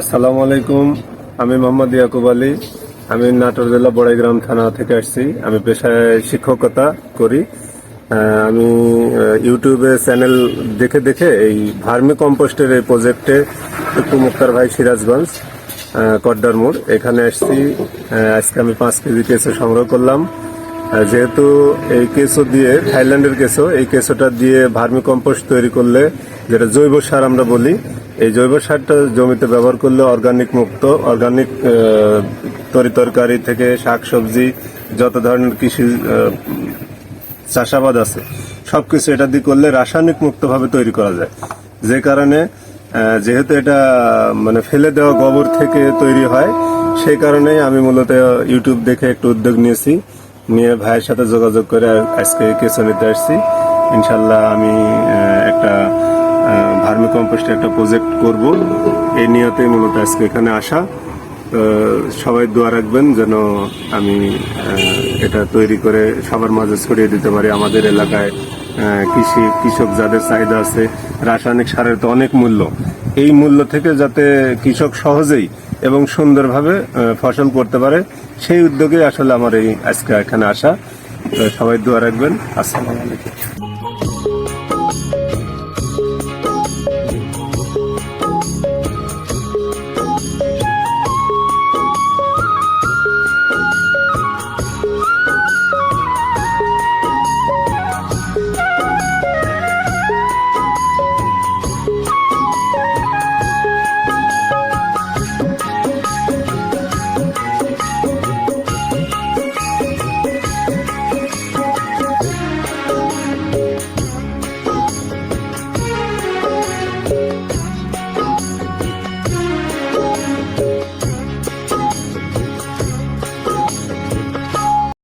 আসসালামু আলাইকুম। আমি মোহাম্মদ ইয়াকুব আলী। আমি নাটোর জেলা বড়াইগ্রাম থানা থেকে আসছি। আমি পেশায় শিক্ষকতা করি। আমি ইউটিউবে চ্যানেল দেখে দেখে এই ভার্মি কম্পোস্টের এই প্রজেক্টে টুকু মুক্তার ভাই সিরাজগঞ্জ কড্ডার মোড় এখানে আসছি। আজকে আমি 5 কেজি কেঁচো সংগ্রহ করলাম। যেহেতু এই কেঁচো দিয়ে থাইল্যান্ডের কেঁচো, এই কেঁচোটা দিয়ে ভার্মি কম্পোস্ট তৈরি করলে, যেটা জৈব সার আমরা বলি, এই জৈব সারটা জমিতে ব্যবহার করলে অর্গানিক মুক্ত, অর্গানিক তরিতরকারি থেকে শাকসবজি, যত ধরনের কৃষি চাষাবাদ আছে সবকিছু এটা দিয়ে করলে রাসায়নিক মুক্তভাবে তৈরি করা যায়। যে কারণে যেহেতু এটা মানে ফেলে দেওয়া গোবর থেকে তৈরি হয়, সেই কারণেই আমি মূলত ইউটিউব দেখে একটু উদ্যোগ নিয়েছি, নিয়ে ভাইয়ের সাথে যোগাযোগ করে আজকে কেঁচো নিতে আসছি। ইনশাল্লাহ আমি একটা ভার্মি কম্পোস্টের একটা প্রজেক্ট করব, এই নিয়তেই মূলত আজকে এখানে আসা। সবাই দোয়া রাখবেন যেন আমি এটা তৈরি করে সবার মাঝে ছড়িয়ে দিতে পারি। আমাদের এলাকায় কৃষক যাদের চাহিদা আছে, রাসায়নিক সারের তো অনেক মূল্য, এই মূল্য থেকে যাতে কৃষক সহজেই এবং সুন্দরভাবে ফসল করতে পারে, সেই উদ্যোগে আসলে আমার এই আজকে এখানে আসা। সবাই দোয়া রাখবেন। আসসালামু আলাইকুম।